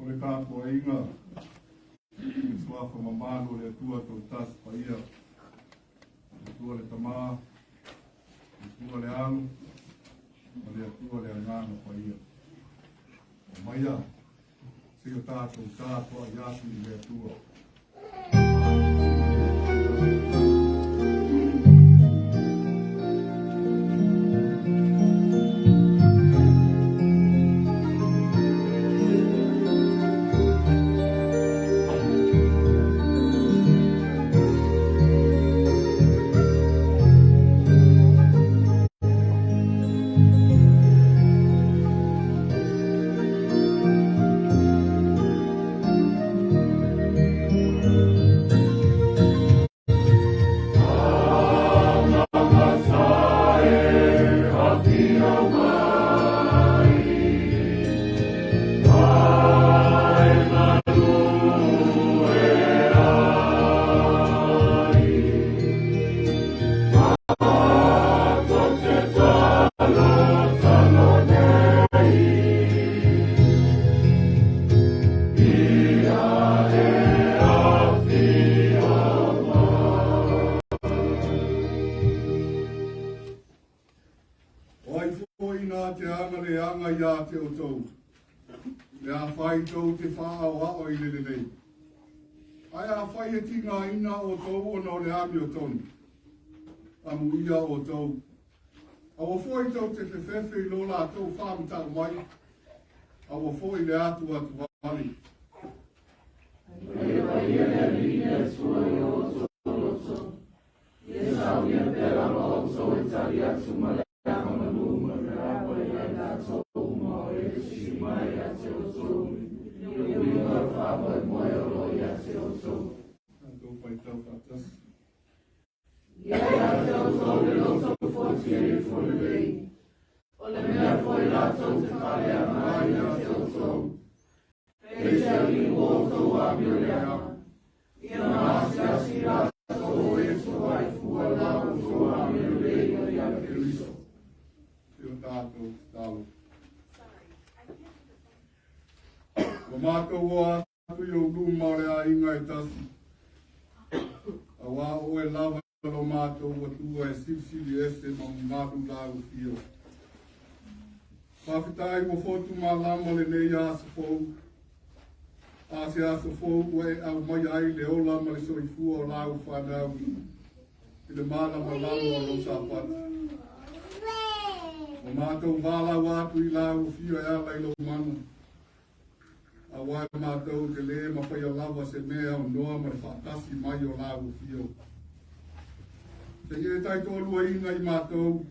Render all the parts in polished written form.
o le kāpua inga, i suafa mamano le atua tau tas paia, le atua le tamā, le atua le alu, le atua le angana paia. O maia, se o tātou tātua i atu i le atua. Te whaao i le nei. Ai a whai e tinga ina o tau o no le ami o tonu. Amu ia o tau. A wa fwoi tau te whewhewhi i lola tau whaam tau mai. A wa fwoi le atu wali. Ia ia le rine sua i o so. Ia sau ia pera lo so e tari atu ma le ama luma me rawa ia la so ma e si mai a se o so. Mātua atu i o luma re a inga e tasi. A wā o e lava lo mātua tua e sipsili ese ma matu lau fio. Whawhitai mo fotu mā lama le nei asa fōu. Ase asa fōu e au mai ai le ola ma le soifua o lau whanau. I le māla ma lau o rosa pata. O mātua wāla wātu i lau fio e ala i lo mana. A wai mātou te le ma whai o lawa se mea o noa ma le whaatasi mai o lau fio. Te e tai tōlua inga i mātou,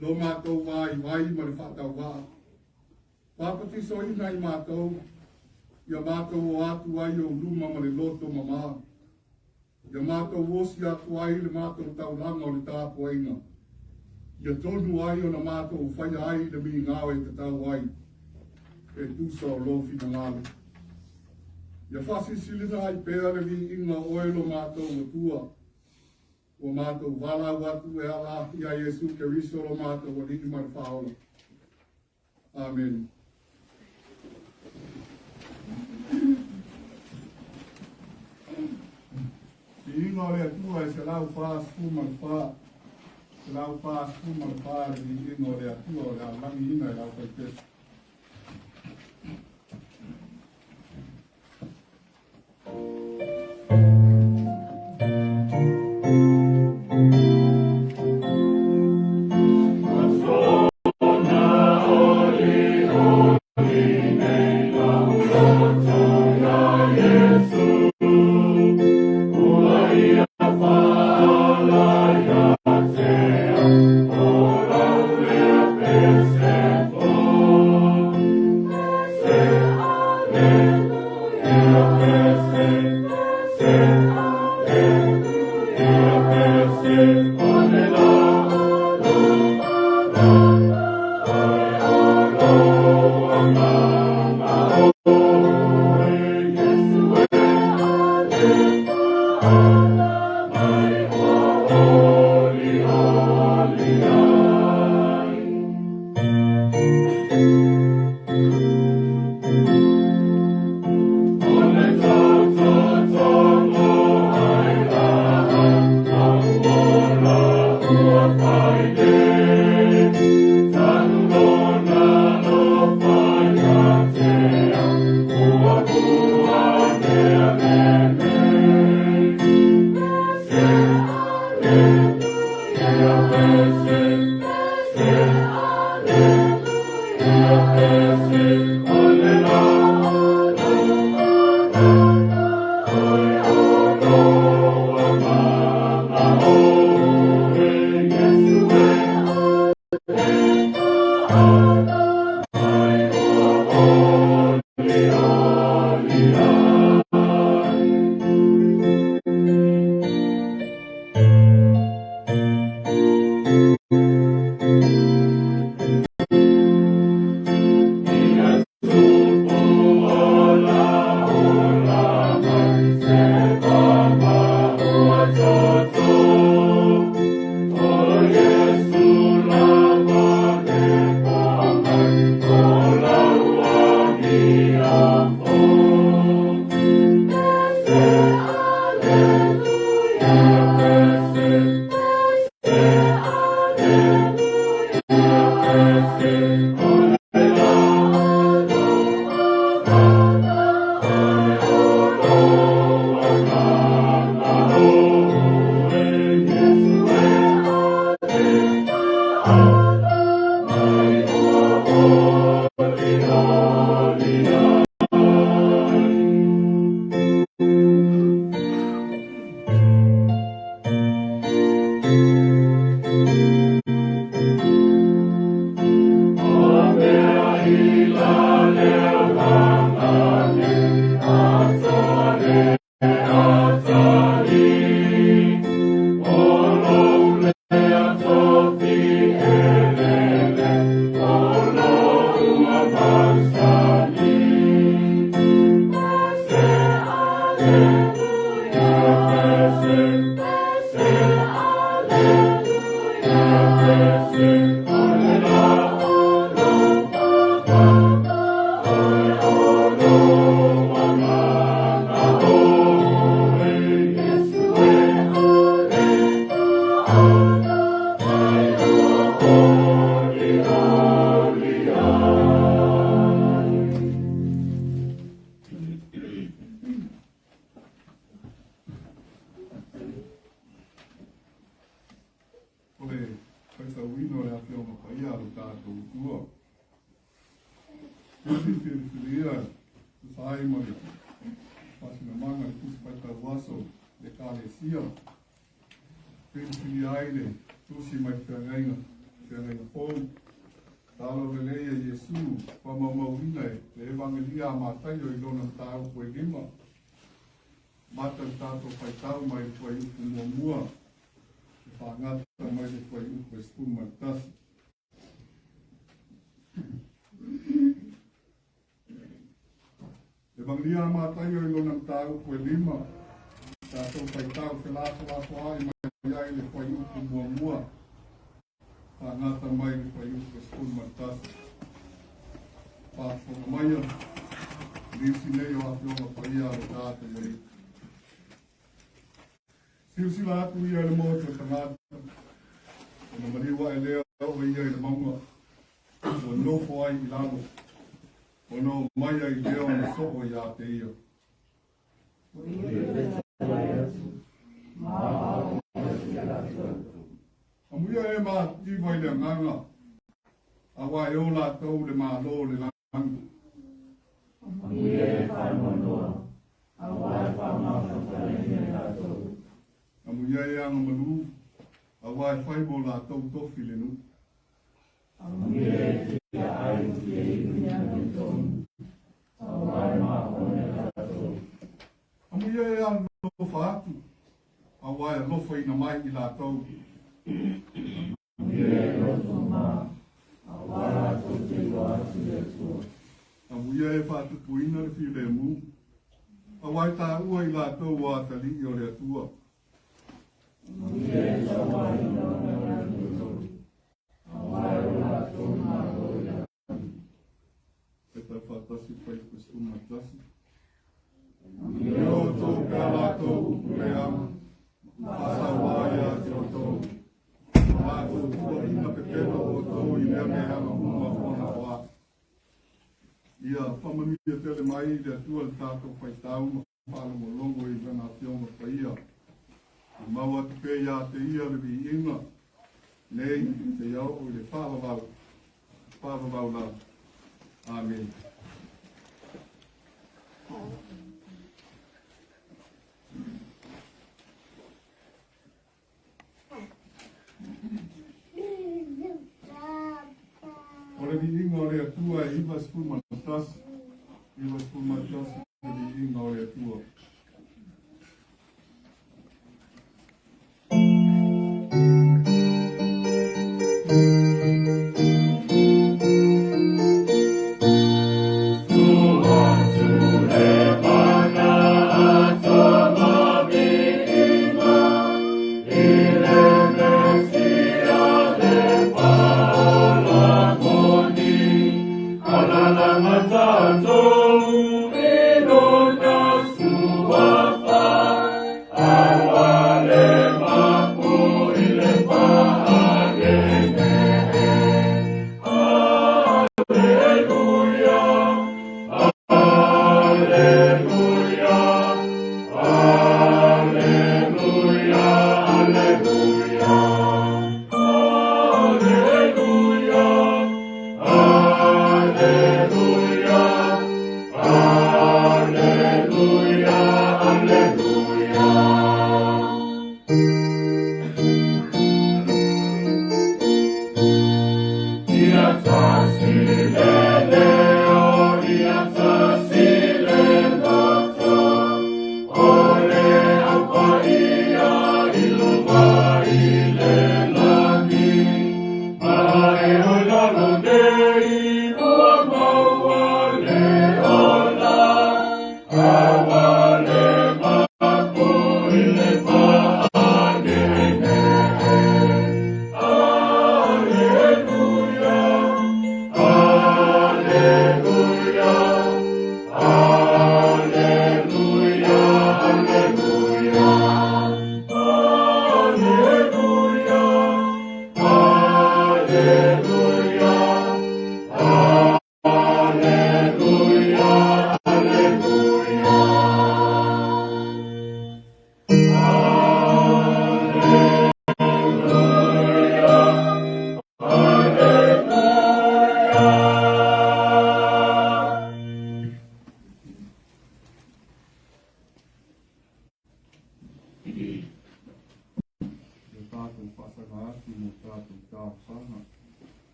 lo mātou wai ma le whaatau wā. Pāpati so ina i mātou, ia mātou o atu ai o luma ma le loto ma mā. Ia mātou osi atu ai le mātou tau langa o le tāpua inga. Ia tonu ai o na mātou whai ai le mi ngāwe te tau ai. E tusa o lofi na ngāle. Ia whasi silina ai pēra vi inga oelo mātou o tua. O mātou wala watu e ala ia Jesu ke riso o mātou o liki mara whaola. Amen. I inga o lea tua e se lau whaa skuma le whaa. Se lau whaa skuma le whaa i inga o lea tua o lea langi ina e lau whaipesi. Oh Fatu, awai alofa ina mai I lātou. Amuia e Fatu puina le fi le mu. Awai tā ua I lātou wa tali I o le atua. E tā whātasi pai kustu matasi. Yo tō ka lātou upure ama, masa wāia te o tō. Lātou tua ina pepero o tō I lea me ama huma hona wā. Ia whamanuia tele mai le atua le tātou whaitau ma whāna mo longo I vana whionga whaia. I maua te pē ia te ia le vi inga, nei te iau o le whāwawau lau. Amen. Ora viinga o le atua e iwa spumatas, e viinga o le atua.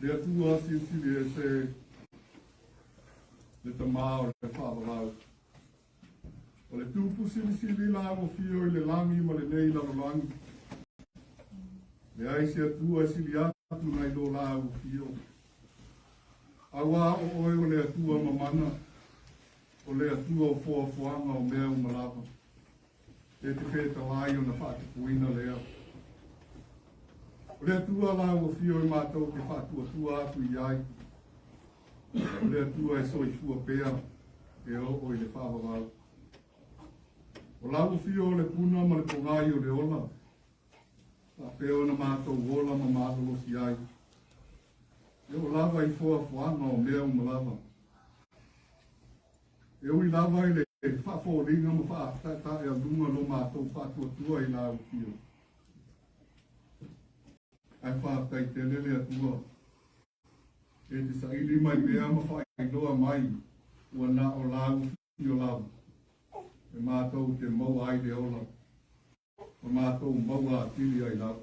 Le atua sili se le tamao le whawalau. O le tupu sili la mo fio i le langi ma le nei la langi. Le aisi atua sili atu nai lo la mo fio. Awa o oe o le atua mamana. O le atua o foafoanga o mea umalapa. E te wheta lai o na whate puina lea. O le atua la o fio i mātou te whātua tua atu i ai. O le atua e soi fua pēa e o i le whāwawau. O la o fio o le puna ma le pongai o le ola. A pēo na mātou ola ma mātou si ai. E o lava i fua fuanga o mea umalava. E o i lava i le whawhoringa ma whaatata e a lunga no mātou whātua tua i la o fio. Ai whātai te lele atua. E te saili mai mea ma whai loa mai. Ua nā o lau i o lau. E mātou te mau ai le ola. O mātou mau a tili ai lau.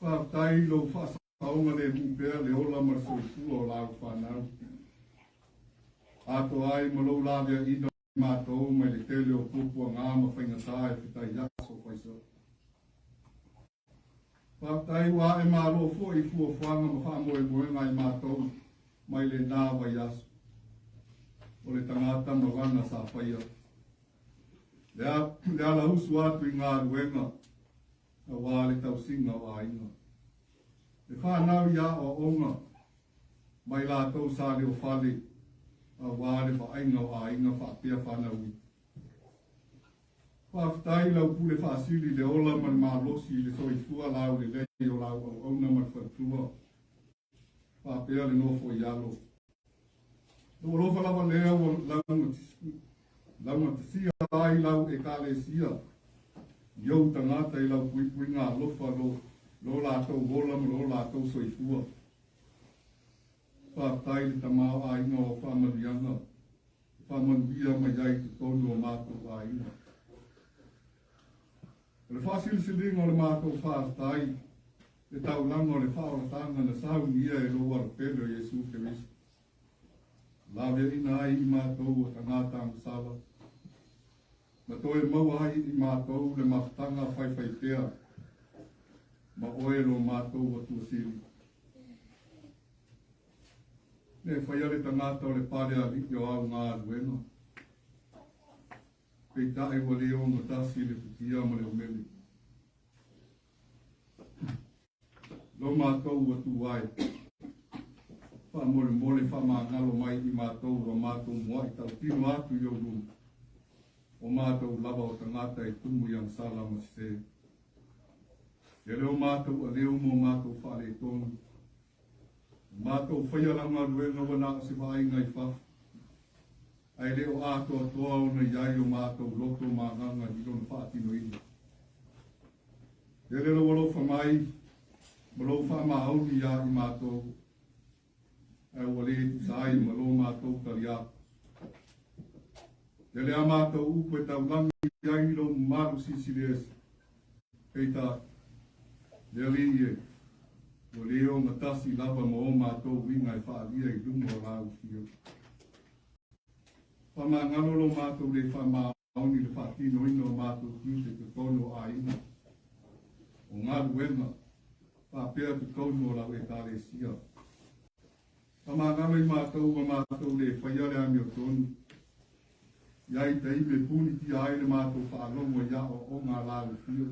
Whātai lo whasaonga le mupea le ola ma soifua o lau whanau. Ato ai ma lo lavea ina mātou mai le tele o pupua ngā ma whaingatāe whitai yaso whaisa. Whātai wā e mālo fo i fua whanga ma whāmoe moenga i mātou mai le nāwa yasu. O le tangata ma wana sa whaia. Le ala usu atu i ngā ruenga a wā le tausinga o ainga. Le whānau ia o onga mai lātou sa leo whale a wā le whainga o ainga whapea whanau. Whaftai lau pule whaasili le ola man malosi le soifua lau le lei o lau au auna man whatua. Whapea le nofo i alo. No rofa lava lea o lau matisia ai lau e kāle sia. Iau tangata I lau pui ngā lofa lo lātou wola ma lo lātou soifua. Whātai le tamau a inga o whamarianga. Whamanuia mai ai te tonu o mātou a inga. Le whasili-silinga o le mātou whātai, le taulanga o le whaoratanga na saunia e lo warapelo Jesu Keristo. Lawea ina ai I mātou o tangata ang ma toe mau ai I mātou le mawhtanga whaiwhai pēr, ma oe lo mātou o tuasiri. Ne whaiare tangata o le pare a liki o au ngā aruena. Pei tae wa leo ma tasi le putia ma le umeli. Lo mātou o tuai. Wha mole wha maa ngalo mai I mātou wa mātou mua I tau tino atu I o rungu. O mātou lava o tangata I tumu yang sala ma se. E leo mātou a leo mo mātou whare tonu. Mātou whaiaranga ruenga wana se vai ngai whaf. Ai leo ato atoa o na iai o mātou loto mānganga I lona whaatino ina. E leo walo whamai, malo whamahauni ia I mātou. Ai wale tu sai malo mātou kariaka. E lea mātou upo e taulangi ai lo maru CCCAS. Peita, lea liie, o leo matasi lava mo o mātou winga e whaalia I lungo o lau fio. Whama ngalolo mātou le whama auni le whaatino ino mātou kiute te tono a ina. O ngā ruenga, whapea te tono o lau e tale sia. Whama ngaloi mātou o mātou le whaiare ami o tonu. Iai te ime puni ti ai le mātou whaalongo ia o ngā lau fio.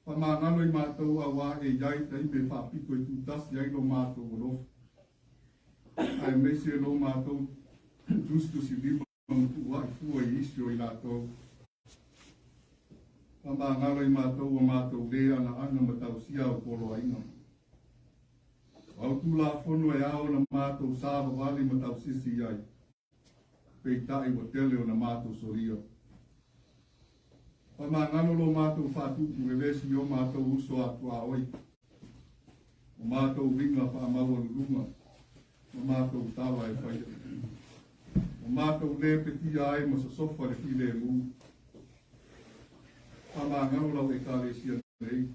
Whamangalo I mātou a wā e iai te ime whapiko I tūtasi ai lo mātou o lofu. Ai mese lo mātou justu si lima mtu wai fua I isio I lātou. Whamangalo I mātou o mātou lea na ana matau sia o kolo aina. Au tū la whono e ao na mātou sāwa wali matau sisi ai. Pei tae wa tele o na mātou soria. Whamangalo lo mātou Fatu e lesi o mātou uso atua oi. O mātou winga whaamaua lulunga. O mātou tawa e whaia. O mātou le peti ai ma sa sofa le file e mū. Whamangalo lau e kāle sia nei.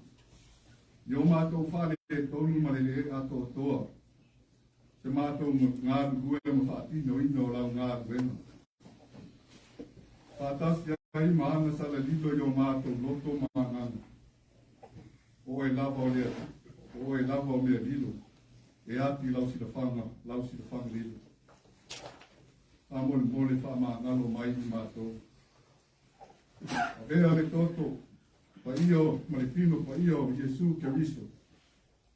Yo mātou whare e tonu ma le ato toa. Se mātou ngā ruena ma whaatino ino lau ngā ruena. Whaatasi ai maana sala lilo yo mātou loto maangana. O e lava o lea lilo. E ati lau si da whanga lilo. Mole wha maangalo mai I mātou. Ea le toto, pa iyo, maripino pa iyo, Jesu Keristo.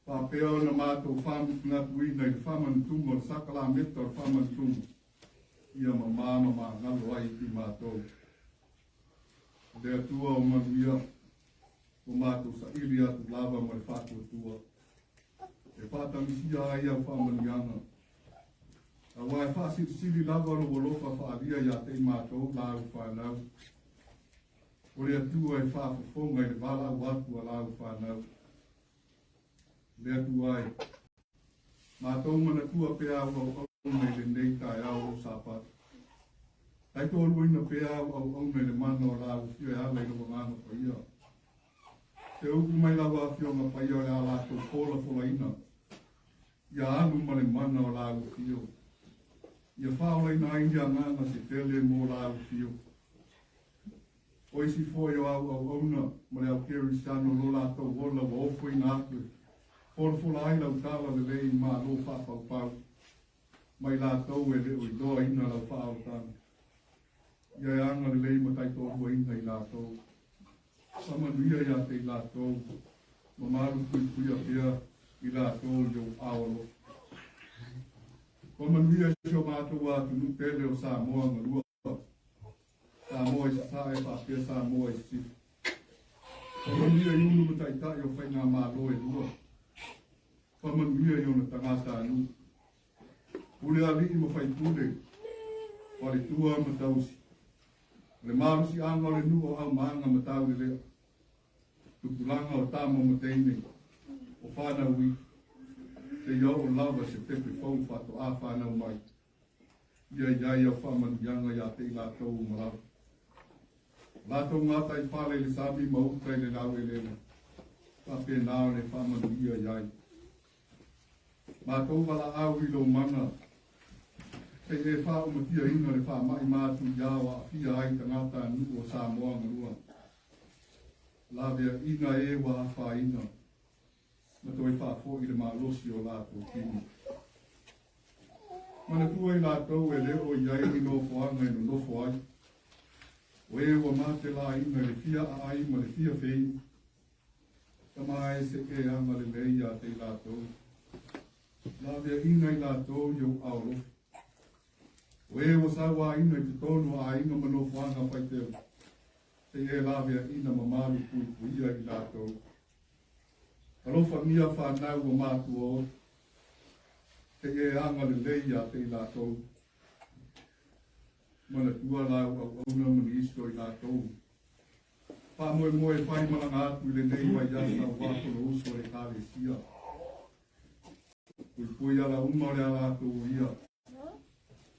Pa peo na mātou whamu ngatuina I whaman tumo, sakala meta o whaman tumo. Ia ma ngalo ai I mātou. Lea tua o manuia, o mātou sa ili atu lava ma le Fatu tua. E whātamisia ai au whamanianga. A wai whasiri lava lo wolofa whaalia ia te mātou lau whanau. O lea tua e whaafofonga I le wala watu a lau whanau. Lea tua ai. Mātou mana tua pea au nei le nei tai au o sapatu. Tai tō ruina pea au nei le mana o lau fio e ala I lo ngana pa ia. Te uku mai lawa fio ngā pa ia o le ala tō fola ina. Ia anu ma le mana o lau fio. Ia whaola ina india ngana se tele mo lau fio. Oisi foi o au na ma le au keri sano lo la tō wola wa ofo ina atu. Fola ai lau tala le lei ma lo whapau pau. Mai la tau e leo I doa ina lau whaau tana. Ia e anga le lei ma tai tō hua ina I la tau. Samanuia ia te I la tau. Ma maru kuia pia I la tau yo aolo. Samanuia sio mātou atu nu tele o Samoa ngalua. Samoa I sa e whapia Samoa I si. Samanuia I unu ma tai tai o whainga mālo e lua. Whamanuia I ona tangata anu. Pule ali I ma whai pule. Wale tua ma tausi. Le marusi anga le nu o au maanga matau le lea. Tukulanga o tamo mo teine. O whana ui. Te iau o lawa se pepe fau whato a whana o mai. Ia iai au whamanu ianga ia te ilatou umarawa. Lato ngata I whale le sabi maukai le lau e lele. Pape nao le whamanu ia iai. Mātou wala au I lo mana. Te e wha umatia ina le wha mai mātu iawa a fia ai tangata nu o Samoa ngarua. Lavea ina e wa a wha ina. Mato e wha fo I le malosi o lātou kini. Mana tua I lātou e leo iai I no whaanga ino nofo ai. O e wa mate la ina le fia a ai ma le fia fei. Tama e se e anga le leia te lātou. Lavea ina I lātou yo aolo. O e wa sawa ina I te tonu a inga mano whaanga pai teo. Te e lavea ina mamaru pui puia I lātou. Alofa mia whanau o mātu o. Te e anga le leia te lātou. Mana tua lau au auna mani isto I lātou. Pa moe moe whai malanga atu I le nei wai asa o wākono uso le kāre sia. Pui pui ala umare a lātou ia.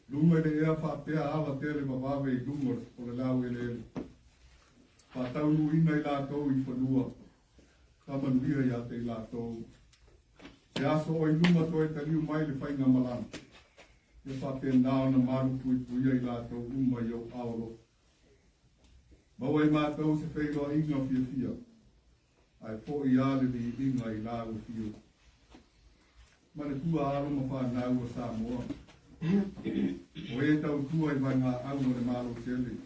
Lunga le ea whapea ala tele wawawe I lunga o le lau e lele. Whatau ina I lātou I whanua. Tamanuia ia te lātou. Se aso o I lunga toi taliu mai le whainga malana. E whape nao na maru pui puia I lātou uma I au aoro. Mau e mātou se whailoa inga Fiafia. Ai fo I ale li inga I lāu fio. Mana tua aro ma whanau o Samoa. O e tau tua I vai ngā auna le malo tele.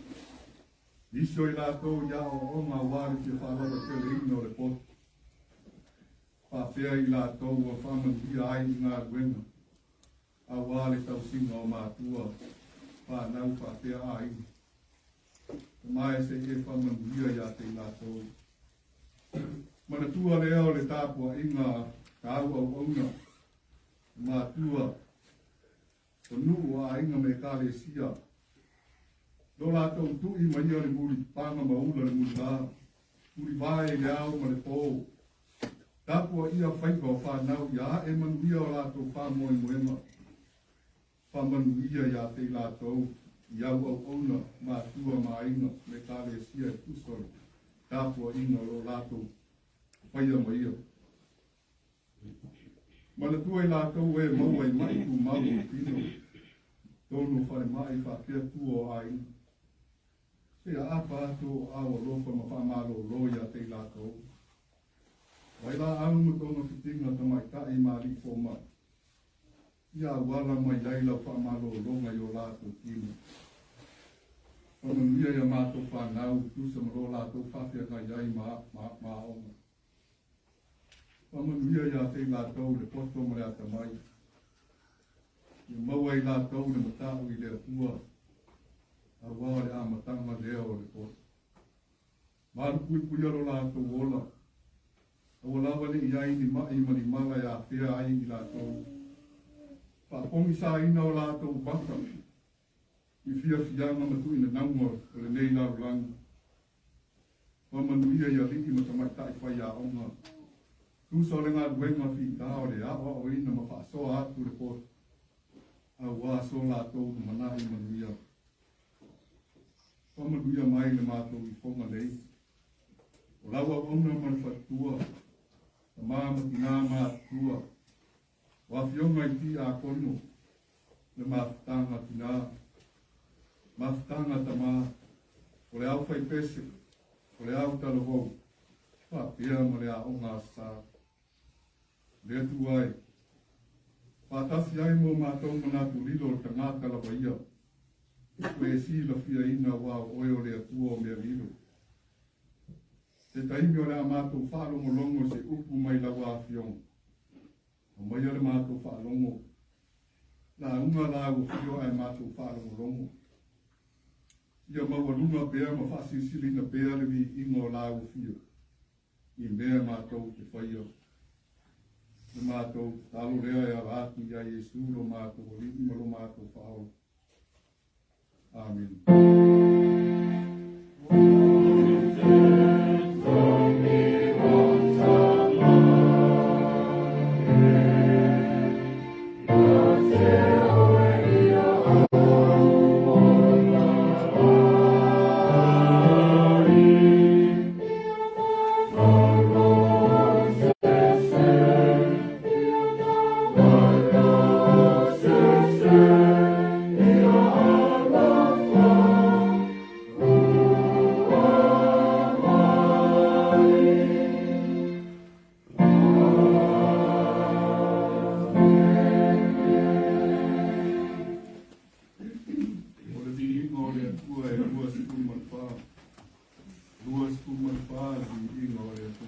Iso I lātou ia o ngā wāre ki whanau tele ino le potu. Whapea I lātou o whamandia ai I ngā ruenga. A wāle tau singa o mātua. Whanau whapea ai. Mai se e whamandia ia te lātou. Mana tua leo le tāpua inga ka au au auna. Mātua. O nuu a inga me kāre sia. Lo lātou tui maia le muri panga maula le muri lā. Muri vai le au ma le pō. Tāpua ia whaika o whanau ia e manuia o lātou whamoe moema. Whamanuia ia te lātou. Iau au auna mātua ma inga me kāre sia e kusore. Tāpua inga lo lātou whaia maia. Mana tua I lātou e mau ai mai tu mau o pino. Tono whare mai whapea tua o ai. Se a apa ato awa lofa ma whamaro loia te lātou. Wai la aunga tonga whitinga tamai kai maari fo mai. Ia wala mai laila whamaro longa I o lātou kino. Whamanuia ia mātou whanau tusa maro lātou whawhia kai iai ma onga. Whamanuia ia te lātou le poto mare ata mai. Ia maua I lātou le matau I le atua. A wā le amatanga leo le poto. Māru pui pui aro lātou ola. A walawa le iai ni mai mani mala ia whia ai I lātou. Whapongi sā ina o lātou baka. I Fiafianga matu ina naunga o le nei lau langu. Whamanuia ia liki matamai tai whai a onga. Tusa o le ngā ruenga whi tāo le awa o ina ma whaasoa atu le poto. A wā so lātou na manahi manuia. Whamanuia mai le mātou I whonga lei. O lawa ona man whatua. Ta māma ki ngā mātua. Wa fionga I ti a kono. Le māwhitanga ki ngā. Māwhitanga ta mā. O le au whai pese. O le au talavou. Whapea ma le a o ngā sā. Le tu ai. Whatasi ai mo mātou manatu lilo ta ngāta la waia. Koe si la fia ina wā oe o le atua o mea lilo. Te taimi o le a mātou whārongo longo se upu mai la wā fiong. O mai o le mātou whārongo. Nā unga la o fio ai mātou whārongo longo. Ia maua lunga pēr ma whasisili na pēr le vi ingo la o fio. I mea mātou te whaia. Le mātou talo rea e aratu ia Jesu lo mātou o lini ma lo mātou whao. Amen. di inga o le atu.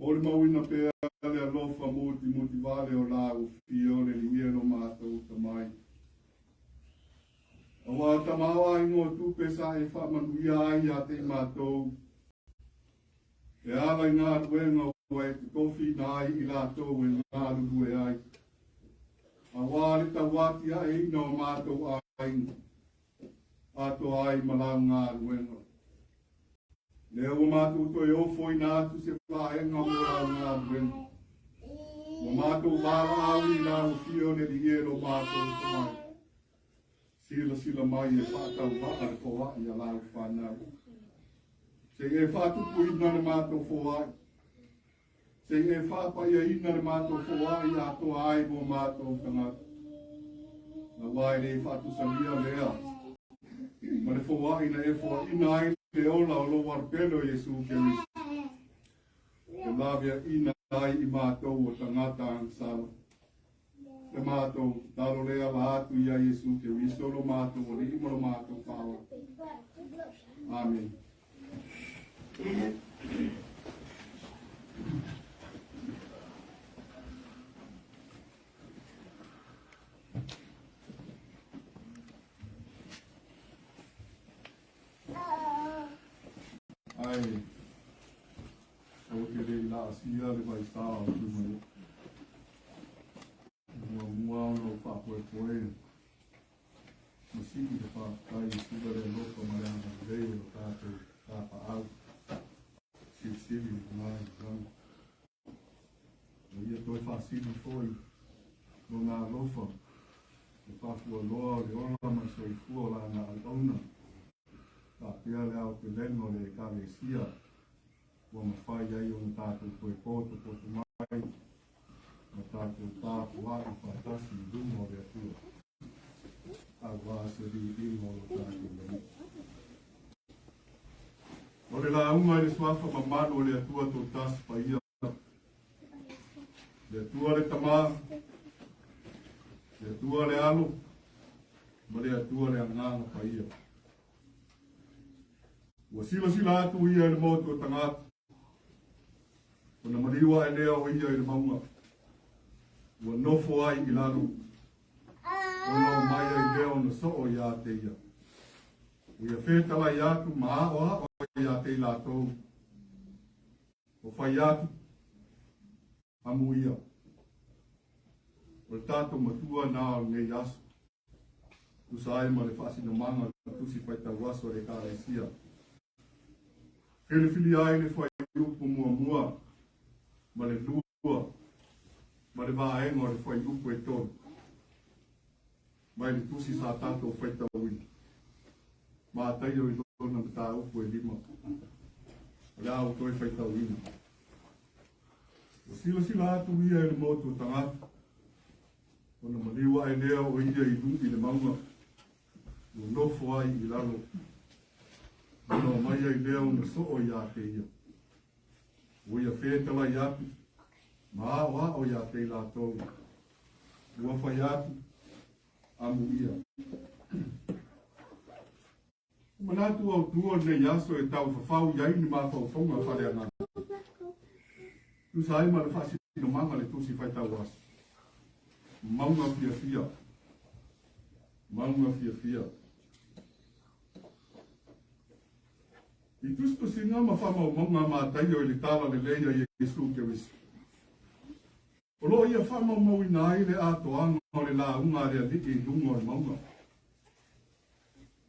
Mori mauina pe ale alofa moti vale o la o fio le liero mātou tamai. Awa tamawa ingo tu pe sa e wha manuia ai a te mātou. E ala i ngā ruenga o e te tofi nai i la tō e ngā ruru e ai. A wāre ta wāti a e ina o mātou aina. Ato ai malau ngā ruenga. Leo o mātou to e ofo i nātu se whaenga o lau ngā ruenga. O mātou wāra au i nā ufio ne li ero mātou tamai. Sila mai e whātau wākare ko wā i a lau whanau. Se e Fatu ku ina le mātou fōai. Se e whāpai e ina le mātou fōai a to ai mo mātou tangata. Na wai le Fatu salia lea. Ma le fōai na e fōa ina ai le ola o lo warpelo Jesu Keristo. E lavia ina ai i mātou o tangata angsala. Le mātou taro lea la atu i a Jesu Keristo lo mātou o le imo lo mātou pāwa. Amen. Ai, o que ele lá assim ele vai estar tudo mua no papo é foi no sítio de papo aí suba de louco mariana veio tá alto se mais vamos e eu fácil foi no na lofa o papo olor mas foi foi lá na dona tá pia lá o que lembro de cabecia vamos fazer aí tato foi poto mais no tato tapo lá e fantástico do moreto agora se dividir no tato ore la uma le swafa mamano le atua to tas paia le atua le tama le atua le alu ma le atua le anganga paia ua sila atu ia le moto tangata ona mariwa e lea o ia i le maunga ua nofo ai i lalu ona mai ai lea ona soo ia te ia ia whetala i atu maa o ia te lātou o whai atu amu ia o le tātou matua nā o ngei aso usae ma le whasi na manga tusi whaitau aso le kāresia whili ai le whai upu mua ma le lua ma le vāenga o le whai upu e tonu mai le tusi sa tātou whaitau ina ma tai o i tona mta upu e lima rea o toi whaitau ina o sila atu ia e le motu tangata ona maliwa e lea o ia i lupi le maunga o nofo ai i lalo ona mai ai lea ona soo ia te ia o ia whetala i atu ma o ia te la tau ua whai atu amu ia manatu au tua nei aso e tau whawhau iai ni maa whawhonga whare ana. Tu sai ma le whasi no manga le tusi whai tau aso. Maunga Fiafia. Maunga Fiafia. I tusto singa ma whama o maunga maa tai o i le tala le leia i Jesu Keristo. O lo ia whama mau ina ai le atoanga o le la unga rea liki i lungo i maunga.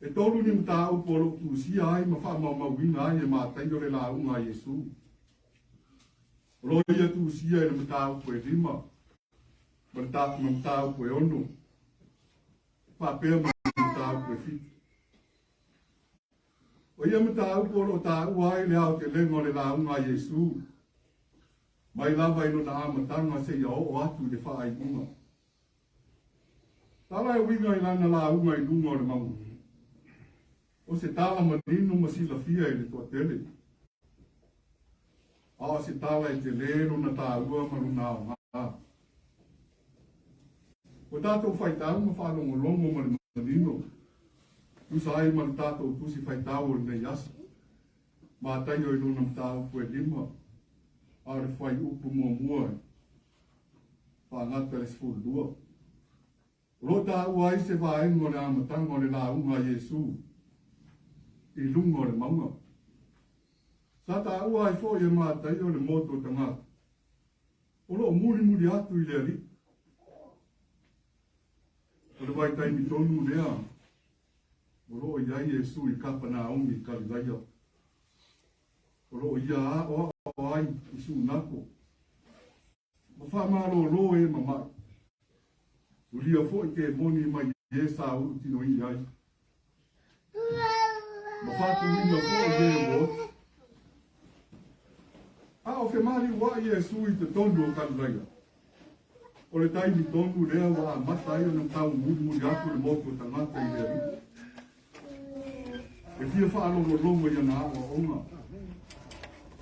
E tolu ni mta au polo kusia ai ma wha mawina ai e mātai o le la unga Jesu. Roi a tusia e le mta au koe lima. Ma le tāku ma mta au koe ono. Whapea ma mta au koe fiti. O ia mta au polo tā ua ai le au te lengo le la unga Jesu. Mai lava ino na amatanga se ia o atu le wha ai unga. Tala e winga i lana la unga i lunga o le maunga. O se tala manino ma sila fia e le tua tele. A se tala e te lero na tā ua maruna o ngā. O tātou whaitau ma whanongo longo ma le manino. Tusa ai ma le tātou tusi whaitau o le nei asa. Ma tai o i luna mtau koe lima. A le whai upu mua. Whangata le sfurdua. Rota ua i se vaengo le amatango le la unga Jesu. I lungo le maunga. Sata ua I fo ye mātai o le moto tangata. O lo muri atu I le ali. O le vai taimi tonu lea. O lo iai Yesu I kapana ongi kalilaia. O lo ia a o ai I su nako. Ma wha maro lo e mamai. Ulia fo I ke moni mai e sa u tino I ai. Ma Fatu ina fo I e o. A o fe mari wa Yesu I te tonu o kalilaia. O le taimi tonu lea wa mata ia na tau muri atu le moto tangata I le ri. E fia wha alo longo ia na awa onga.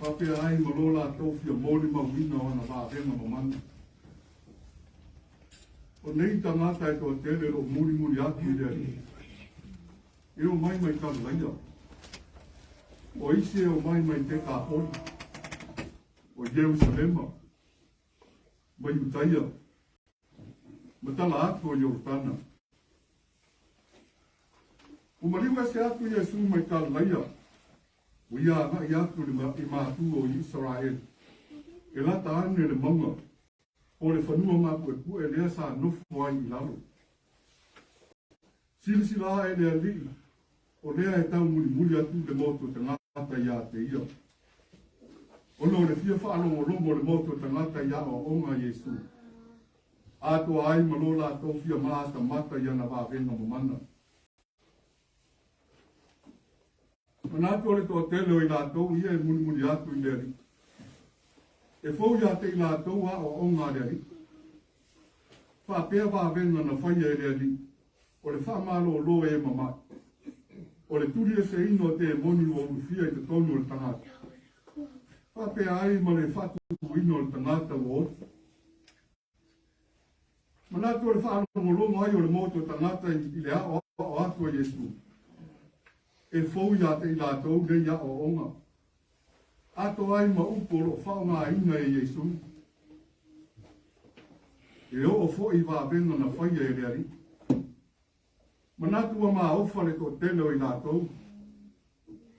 Whapea ai malola tofia moli mawina o na wārenga mamana. O nei tangata e toa tele ro muri atu I le ri. E o mai kalaia. O ise o mai te ka holi. O Jerusalema. Mai utaia. Matala atu o Yortana. O mariwa se atu Yesu mai kalaia. O ia na I atu le mātu o Israel. E lata ane le maunga. O le whanua māpue e lea sa nofu ai I lalo. Silisila e lea li. O lea e tau muri atu le moto tangata ia te ia. O no le fia whaalongo le moto tangata ia o onga Yesu. Ato ai malola tofia maata mata ia na wāwenga mamana. Manato le toa tele o I lātou ia e muri atu I le ri. E fau ia te I lātou a o onga le ri. Whapea wāwenga na whaia e le ri. O le whamalo o lo e mamai. O le turi e se ino te moni o ufia I te tonu o le tangata. Whapea ai ma le Fatu ino o le tangata o otu. Manato o le whaalongo ai o le moto tangata I le a o atu a Yesu. E fau ia te I lātou le ia o onga. Ato ai ma uporo whaonga inga e Yesu. E o fo I wāwenga na whaia e reari. Manatua ma ofa le to tele o I lātou.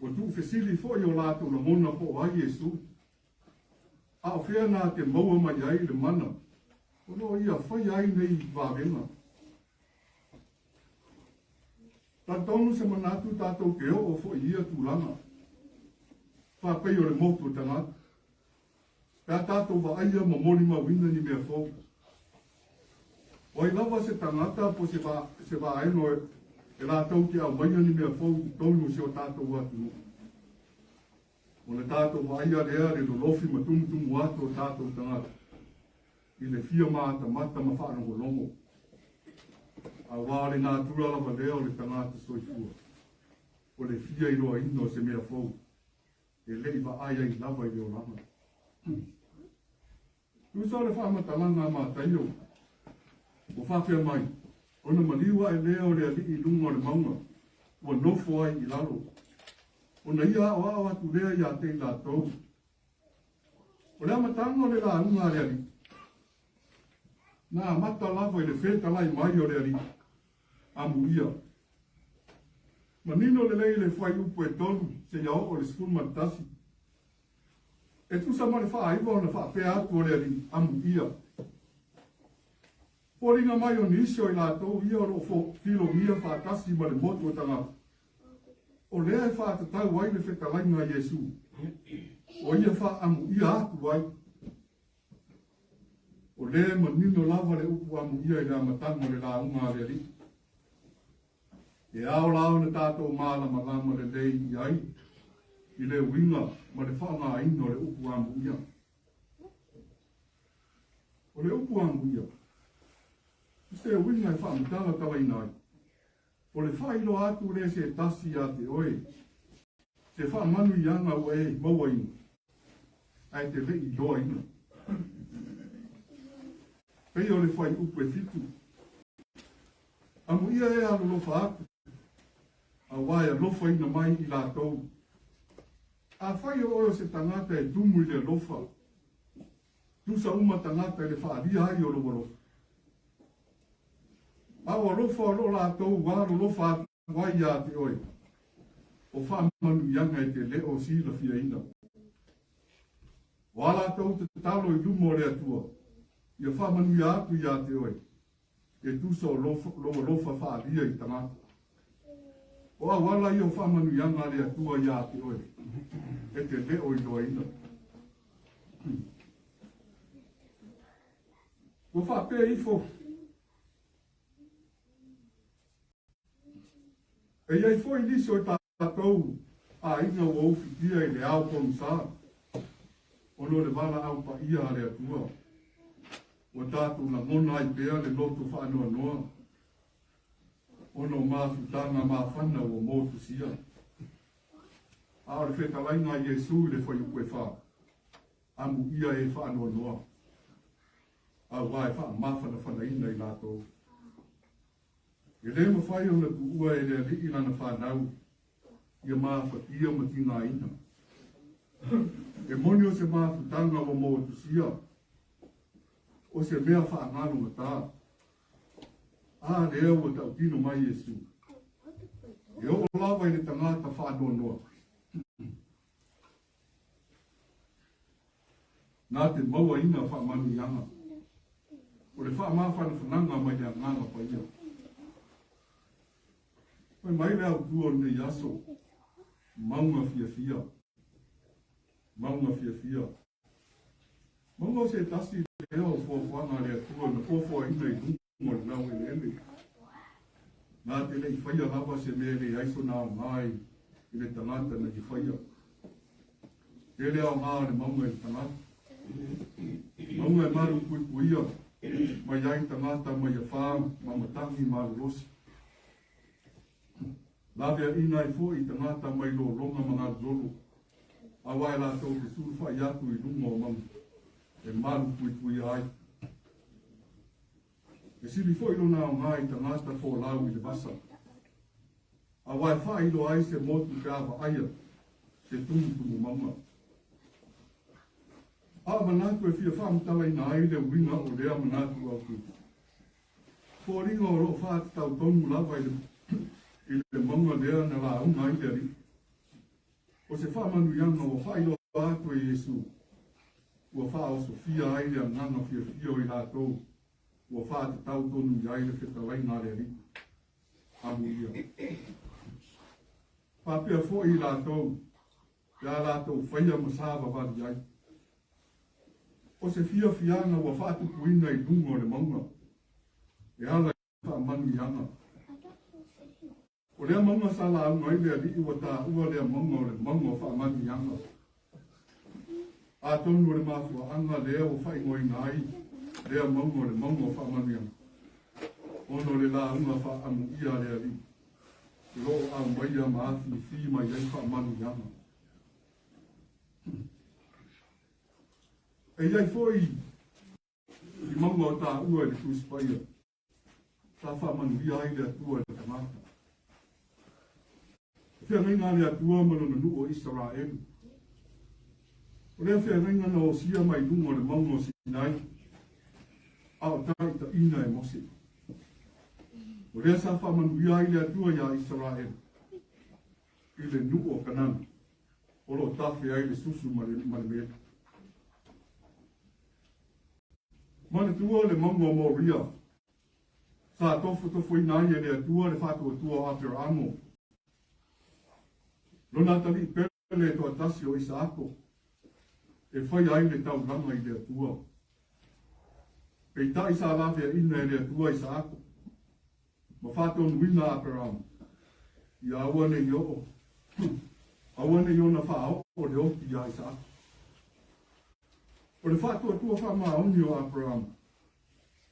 O tu fesili fo I o lātou na mona po ai Yesu. A o whea nā te maua mai ai le mana. O no ia whai ai nei wāwenga. Tātonu se manatu tātou ke o fo I ia tūlanga. Whapei o le motu tangata. Pea tātou wa aia ma mori ma wina ni mea fōu. O I lava se tangata po se wa aeno e lātou ki au maia ni mea fōu tonu se o tātou atu. O le tātou wa aia lea le lolofi ma tumutumu atu o tātou tangata. I le fia mata ma whaanongo longo. A wāre ngā tūralawa lea o le tangata soifua. O le fia I roa ino se mea fōu. E lei wa aia I lava I o lama. Tusa le whaamatalanga mātai o. O whawhia mai. Ona maliwa e lea o le ali I lunga o le maunga. Ua nofo ai I lalo. Ona ia o awa tu lea ia te I lātou. O le amatanga o le la unga le ali. Nā mata lava I le wheta lai mai o le ali. Amu ia. Manino le lei le whai upo e tonu. Se iao o le sifuru matasi. E tusa ma le whaaiwa o na whaapea atu o le ali. Amu ia. Poringa mai o nisio I lātou ia o fo filo mia whaatasi ma le motu o tangata. O lea e whaatatau ai le whetalainga Yesu. O ia whaamu ia atu ai. O lea manino lava le upu amu ia I le amatanga le la unga le ri. E ao lao na tātou mālama lama le lei I ai. I le winga ma le whaanga ino le upu amu ia. O le upu amu ia. Se winga e whaamutanga tawa inai. O le whailo atu le se tasi a te oe. Se whaamanu I anga o e maua ina. Ai te lei loa ina. Pei o le whai upu e fitu. Amu ia e alo lofa atu. A waia lofa ina mai I lātou. A whai o se tangata e tumu I le lofa. Tusa uma tangata e le whaaria ai o lofa lofa. Awa lofa o lo lātou wāro lofa atu wai a te oe. O whaamanu ianga e te leo sila fia ina. Wala tau te talo I lumo rea tua. Ia whamanu ia atu ia te oi. E tuso lofa whaaria I tangata. Oa wala I o whamanu ianga rea tua ia te oi. E te leo I loa ina. Ko whapea ifo. E iai foi niso I tātou a inga o uwhitia I le au konusā. Ono le wala au pa ia rea tua. O tātou na mona I pea le loto whaanoa noa. Ono māwhutanga māwhana o mōtu sia. Aore whetalainga Iesu le whai ukwe wha. Amu ia e whaanoa noa. A wai wha mawhana whanaina I lātou. E le mawhai o na kuua e le li ilana whanau. Ia mawhatia mati ngā ina. E moni o se mawhutanga o mōtu sia. O se mea whaangalo ngata. A lea o tau tino mai Iesu. E o lawa I le tangata whaanoa noa. Nā te maua ina whaamanu ianga. O le whaamawhana whananga mai le nganga pa ia. Pai mai le au tua ne yaso. Mauga Fiafia. Mauga Fiafia. Mauga se tasi leo fuafuanga le atua na fuafua ina I dungo le nau ele ele. Nā te le I whaia lava se me le aiso nā mai I le tangata na I whaia. Te le au ngā le mauga I tangata. Mauga E maru kuikuia. Mai ai tangata mai a whā, mamatangi maru rosi. Lawea ina I fo I tangata mai lo ronga mga zolo. Awai la tau te suru whai atu I lunga o mamu. E maru kuikuia ai. E siri fo ilo nā o ngā I tangata fo lau I le vasa. Awai wha ilo ai se motu kāwa aia. Se tumu maunga. A manatu e fia whaamutala I nā ai le winga o lea manatu au tu. Ko ringa o roa whaat tau tonu lawa I le maunga lea na la unga I le ri. O se whaamanu ianga o whailo atu e Iesu. Ua wha o Sofia ai le nganga fia o I lātou. Ua wha te tau tonu I ai le whetalai ngā le ri. Amu ia. Pāpea fo I lātou. Ia lātou whaia masawa wadi ai. O se fiafianga ua Fatu puina I dungo le maunga. E ala I whaamanu ianga. O lea maunga sala au ngai lea li ua tā ua lea maunga o le maunga o whaamanu ianga. A tonu le mafua anga lea o whaingoi ngai. Lea maunga o le maunga o whaamanu ianga. Ono le la unga whaamu ia lea li. Ro au maia maafi fi mai ai whaamanu ianga. E iai foi I maunga o tā ua le kusipaia. Tā whaamanu ia ai le atua le tamata. Whia ngainga le atua mano na nuo Israel. O lea whia ngainga na o sia mai lungo le maunga o Sinai. Ao taita ina e mose. O lea sa whaamanu ia ai le atua ia Israel. I le nuo kanana. O lo tawhi ai le susu mare. Mana tua le maunga o Moria. Sa tofu I nai e le atua le Fatu atua Apir Amo. Lona tali pele e toa tasi o Isaako. E whai ai le tau ranga I le atua. Pei ta isa lawea ina e le atua Isaako. Ma Fatu nuina Apir Amo. I awane I o. Awane I o na whao o le oki I Isaako. O le Fatu atua whama auni o Abraham.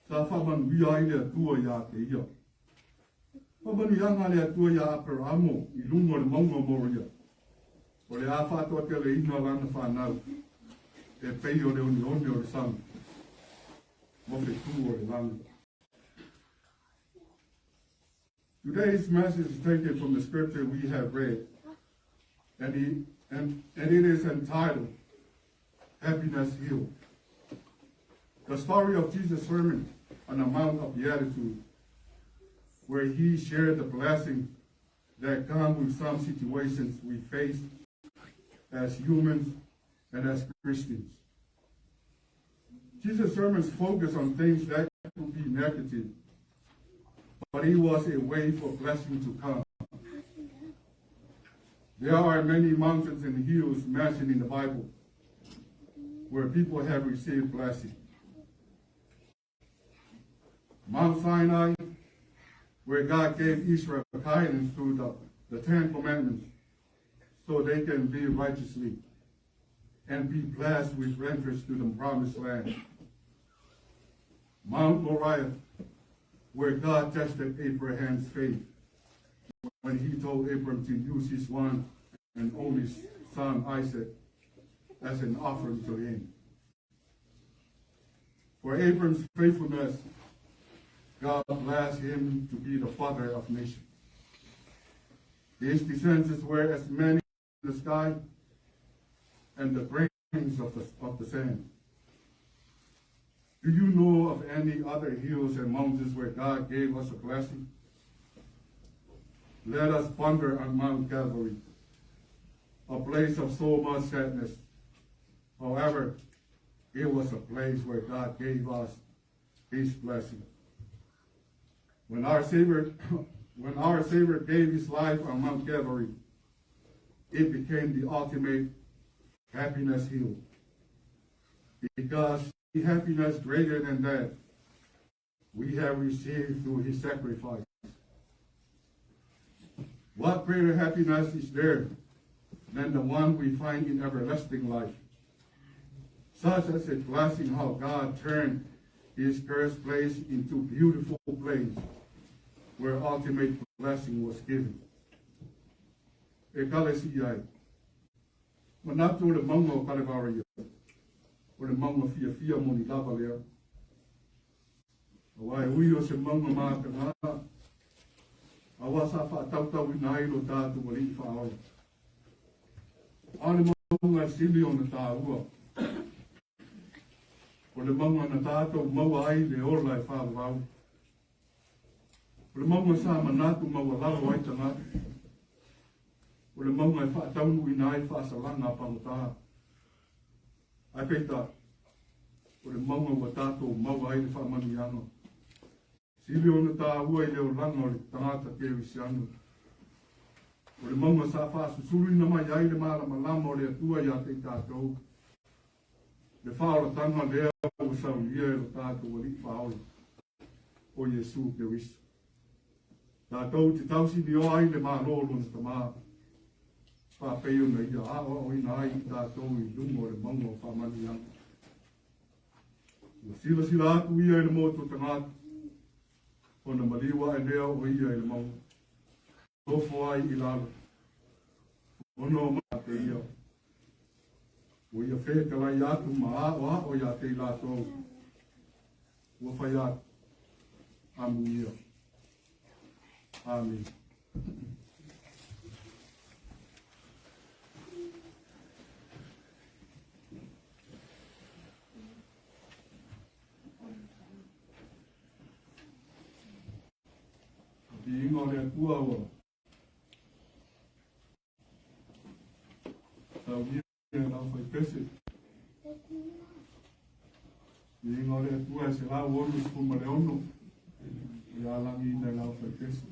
Sa whamanu ia ai le atua ia te ia. Whamanu ianga le atua ia Abrahamo I lungo le maunga moria. O le a Fatu ate le ina lana whanau. E pei o le oni o le sang. Mo fe tu o le lana. Today's message is taken from the scripture we have read. And it is entitled Happiness Healed. The story of Jesus' sermon on the Mount of Beatitude, where he shared the blessings that come with some situations we face as humans and as Christians. Jesus' sermons focus on things that could be negative, but it was a way for blessing to come. There are many mountains and hills mentioned in the Bible where people have received blessing. Mount Sinai, where God gave Israel guidance through the Ten Commandments so they can live righteously and be blessed with entrance to the promised land. Mount Moriah, where God tested Abraham's faith when he told Abraham to use his one and only son Isaac as an offering to him. For Abraham's faithfulness, God blessed him to be the father of nations. His descendants were as many in the sky and the grains of the sand. Do you know of any other hills and mountains where God gave us a blessing? Let us ponder on Mount Calvary, a place of so much sadness. However, it was a place where God gave us his blessing. When our Savior gave his life on Mount Calvary, it became the ultimate happiness hill. Because the happiness greater than that we have received through his sacrifice. What greater happiness is there than the one we find in everlasting life? Such as a blessing how God turned his cursed place into beautiful place where ultimate blessing was given. E kale si ai. Manatu le maunga o kale wara ia. O le maunga Fiafia mo ni lava lea. Awai ui o se maunga maa ka ngā. Awa sa wha tautau I nai lo tātu wali I whaoi. Ane maunga sili o na tā ua. O le maunga na tātou maua ai le ola e whāwau. O le maunga sa manatu maua lalo ai tangata. O le maunga e whaataunu I nai whaasalanga pangutaha. Ai peita, o le maunga wa tātou maua ai le whaamani anga. Sili o na tā ua I leo langa o le tangata ke wisianu. O le maunga sa whaasusuru ina mai ai le mara malama o le atua I a te tātou. Le whaora tanga lea o sau ia e lo tātou wali whaoi. O Yesu ke wisu. Tātou te tausi ni o ai le maa lolo na tamaa. Whapeo na ia awa o ina ai tātou I lungo le maunga o whamani anga. Ua sila atu ia e le moto tangata. O na maliwa e lea o ia e le maunga. Tofo ai I lalo. Ono maa te ia. O ia whekalai atu maa o ia te lātou. Ua whai atu. Amu ia. Amen. I ingo le atua ua. Tau ia lau whai pese. I ingo le atua e se lau onu spuma le ono. I alangi I lau whai pese.